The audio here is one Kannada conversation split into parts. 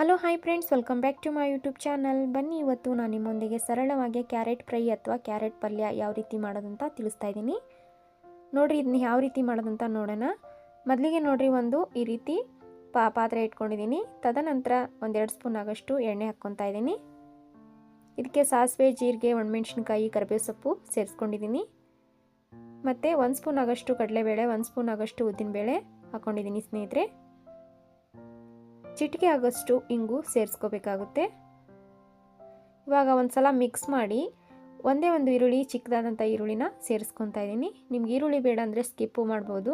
Hello hi friends, welcome back to my YouTube channel. ಬನ್ನಿ, ಇವತ್ತು ನಾನು ನಿಮ್ಮೊಂದಿಗೆ ಸರಳವಾಗಿ ಕ್ಯಾರೆಟ್ ಫ್ರೈ ಅಥವಾ ಕ್ಯಾರೆಟ್ ಪಲ್ಯ ಯಾವ ರೀತಿ ಮಾಡೋದಂತ ತಿಳಿಸ್ತಾ ಇದ್ದೀನಿ. ನೋಡಿರಿ, ಇದನ್ನ ಯಾವ ರೀತಿ ಮಾಡೋದಂತ ನೋಡೋಣ. ಮೊದಲಿಗೆ ನೋಡಿರಿ, ಒಂದು ಈ ರೀತಿ ಪಾತ್ರೆ ಇಟ್ಕೊಂಡಿದ್ದೀನಿ. ತದನಂತರ 1-2 ಸ್ಪೂನ್ ಆಗಷ್ಟು ಎಣ್ಣೆ ಹಾಕ್ಕೊತಾ ಇದ್ದೀನಿ. ಇದಕ್ಕೆ ಸಾಸಿವೆ, ಜೀರಿಗೆ, ಒಣಮೆಣಸಿನ್ಕಾಯಿ, ಕರಿಬೇವು ಸೊಪ್ಪು ಸೇರಿಸ್ಕೊಂಡಿದ್ದೀನಿ. ಮತ್ತು 1 ಸ್ಪೂನ್ ಆಗಷ್ಟು ಕಡಲೆಬೇಳೆ, 1 ಸ್ಪೂನ್ ಆಗಷ್ಟು ಉದ್ದಿನಬೇಳೆ ಹಾಕ್ಕೊಂಡಿದ್ದೀನಿ ಸ್ನೇಹಿತರೆ. ಚಿಟಿಕೆ ಆಗೋಷ್ಟು ಇಂಗು ಸೇರಿಸ್ಕೋಬೇಕಾಗುತ್ತೆ. ಇವಾಗ ಒಂದ್ಸಲ ಮಿಕ್ಸ್ ಮಾಡಿ ಒಂದೇ ಒಂದು ಈರುಳ್ಳಿ, ಚಿಕ್ಕದಾದಂಥ ಈರುಳ್ಳಿನ ಸೇರಿಸ್ಕೊತಾ ಇದ್ದೀನಿ. ನಿಮ್ಗೆ ಈರುಳ್ಳಿ ಬೇಡ ಅಂದರೆ ಸ್ಕಿಪ್ಪು ಮಾಡ್ಬೋದು.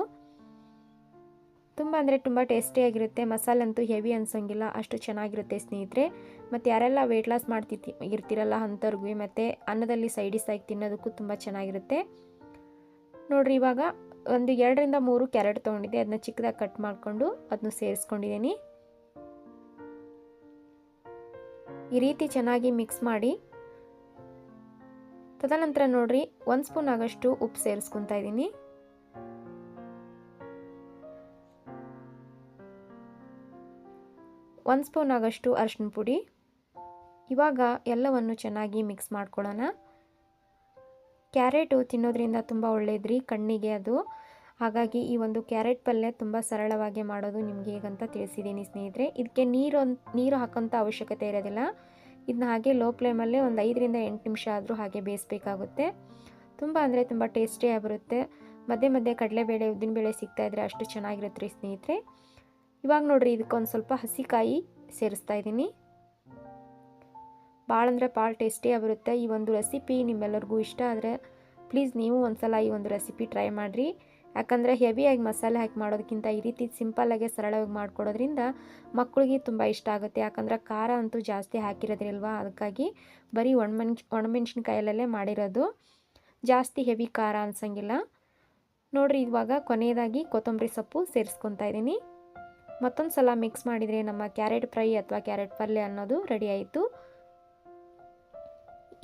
ತುಂಬ ಅಂದರೆ ತುಂಬ ಟೇಸ್ಟಿಯಾಗಿರುತ್ತೆ. ಮಸಾಲೆ ಅಂತೂ ಹೆವಿ ಅನ್ಸೋಂಗಿಲ್ಲ, ಅಷ್ಟು ಚೆನ್ನಾಗಿರುತ್ತೆ ಸ್ನೇಹಿತರೆ. ಮತ್ತು ಯಾರೆಲ್ಲ ವೆಯ್ಟ್ ಲಾಸ್ ಇರ್ತಿರಲ್ಲ ಅಂಥವ್ರಿಗೂ, ಮತ್ತು ಅನ್ನದಲ್ಲಿ ಸೈಡಿಸ್ ಆಗಿ ತಿನ್ನೋದಕ್ಕೂ ತುಂಬ ಚೆನ್ನಾಗಿರುತ್ತೆ. ನೋಡಿರಿ, ಇವಾಗ ಒಂದು 2ರಿಂದ 3 ಕ್ಯಾರೆಟ್ ತೊಗೊಂಡಿದ್ದೆ. ಅದನ್ನ ಚಿಕ್ಕದಾಗಿ ಕಟ್ ಮಾಡಿಕೊಂಡು ಅದನ್ನು ಸೇರಿಸ್ಕೊಂಡಿದ್ದೀನಿ. ಈ ರೀತಿ ಚೆನ್ನಾಗಿ ಮಿಕ್ಸ್ ಮಾಡಿ ತದನಂತರ ನೋಡ್ರಿ 1 ಸ್ಪೂನ್ ಆಗಷ್ಟು ಉಪ್ಪು ಸೇರಿಸ್ಕೊತಾ ಇದ್ದೀನಿ. ಒಂದು ಸ್ಪೂನ್ ಆಗಷ್ಟು ಅರಿಶಿನ ಪುಡಿ. ಇವಾಗ ಎಲ್ಲವನ್ನು ಚೆನ್ನಾಗಿ ಮಿಕ್ಸ್ ಮಾಡ್ಕೊಳ್ಳೋಣ. ಕ್ಯಾರೆಟು ತಿನ್ನೋದ್ರಿಂದ ತುಂಬ ಒಳ್ಳೆಯದ್ರಿ ಕಣ್ಣಿಗೆ ಅದು. ಹಾಗಾಗಿ ಈ ಒಂದು ಕ್ಯಾರೆಟ್ ಪಲ್ಯ ತುಂಬ ಸರಳವಾಗಿ ಮಾಡೋದು ನಿಮಗೆ ಹೇಗಂತ ತಿಳಿಸಿದ್ದೀನಿ ಸ್ನೇಹಿತರೆ. ಇದಕ್ಕೆ ನೀರು ಹಾಕೋಂಥ ಅವಶ್ಯಕತೆ ಇರೋದಿಲ್ಲ. ಇದನ್ನ ಹಾಗೆ ಲೋ ಫ್ಲೇಮಲ್ಲೇ ಒಂದು 5ರಿಂದ 8 ನಿಮಿಷ ಆದರೂ ಹಾಗೆ ಬೇಯಿಸಬೇಕಾಗುತ್ತೆ. ತುಂಬ ಅಂದರೆ ತುಂಬ ಟೇಸ್ಟಿಯಾಗಿ ಬರುತ್ತೆ. ಮಧ್ಯೆ ಮಧ್ಯೆ ಕಡಲೆಬೇಳೆ, ಉದ್ದಿನಬೇಳೆ ಸಿಗ್ತಾಯಿದ್ರೆ ಅಷ್ಟು ಚೆನ್ನಾಗಿರುತ್ತೆ ರೀ ಸ್ನೇಹಿತರೆ. ಇವಾಗ ನೋಡಿರಿ, ಇದಕ್ಕೊಂದು ಸ್ವಲ್ಪ ಹಸಿಕಾಯಿ ಸೇರಿಸ್ತಾ ಇದ್ದೀನಿ. ಭಾಳ ಅಂದರೆ ಭಾಳ ಟೇಸ್ಟಿಯಾಗಿ ಬರುತ್ತೆ. ಈ ಒಂದು ರೆಸಿಪಿ ನಿಮ್ಮೆಲ್ಲರಿಗೂ ಇಷ್ಟ ಆದರೆ ಪ್ಲೀಸ್ ನೀವು ಒಂದ್ಸಲ ಈ ಒಂದು ರೆಸಿಪಿ ಟ್ರೈ ಮಾಡಿರಿ. ಯಾಕಂದರೆ ಹೆವಿಯಾಗಿ ಮಸಾಲೆ ಹಾಕಿ ಮಾಡೋದಕ್ಕಿಂತ ಈ ರೀತಿ ಸಿಂಪಲ್ಲಾಗೆ ಸರಳವಾಗಿ ಮಾಡಿಕೊಡೋದ್ರಿಂದ ಮಕ್ಕಳಿಗೆ ತುಂಬ ಇಷ್ಟ ಆಗುತ್ತೆ. ಯಾಕಂದರೆ ಖಾರ ಅಂತೂ ಜಾಸ್ತಿ ಹಾಕಿರೋದ್ರಿಲ್ವಾ, ಅದಕ್ಕಾಗಿ ಬರೀ ಒಣಮೆಣ್ಸಿನ್ಕಾಯಲ್ಲೇ ಮಾಡಿರೋದು, ಜಾಸ್ತಿ ಹೆವಿ ಖಾರ ಅನ್ಸಂಗಿಲ್ಲ. ನೋಡಿರಿ, ಇವಾಗ ಕೊನೆಯದಾಗಿ ಕೊತ್ತಂಬರಿ ಸೊಪ್ಪು ಸೇರಿಸ್ಕೊತಾ ಇದ್ದೀನಿ. ಮತ್ತೊಂದು ಸಲ ಮಿಕ್ಸ್ ಮಾಡಿದರೆ ನಮ್ಮ ಕ್ಯಾರೆಟ್ ಫ್ರೈ ಅಥವಾ ಕ್ಯಾರೆಟ್ ಪಲ್ಯ ಅನ್ನೋದು ರೆಡಿ ಆಯಿತು.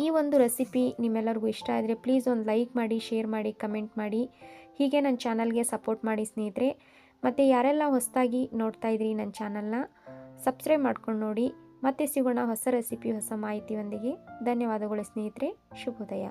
ಈ ಒಂದು ರೆಸಿಪಿ ನಿಮ್ಮೆಲ್ಲರಿಗೂ ಇಷ್ಟ ಆದರೆ ಪ್ಲೀಸ್ ಒಂದು ಲೈಕ್ ಮಾಡಿ, ಶೇರ್ ಮಾಡಿ, ಕಮೆಂಟ್ ಮಾಡಿ. ಹೀಗೆ ನನ್ನ ಚಾನಲ್ಗೆ ಸಪೋರ್ಟ್ ಮಾಡಿ ಸ್ನೇಹಿತರೆ. ಮತ್ತು ಯಾರೆಲ್ಲ ಹೊಸದಾಗಿ ನೋಡ್ತಾ ಇದ್ರಿ ನನ್ನ ಚಾನಲ್ನ ಸಬ್ಸ್ಕ್ರೈಬ್ ಮಾಡ್ಕೊಂಡು ನೋಡಿ. ಮತ್ತೆ ಸಿಗೋಣ ಹೊಸ ರೆಸಿಪಿ, ಹೊಸ ಮಾಹಿತಿಯೊಂದಿಗೆ. ಧನ್ಯವಾದಗಳು ಸ್ನೇಹಿತರೆ. ಶುಭೋದಯ.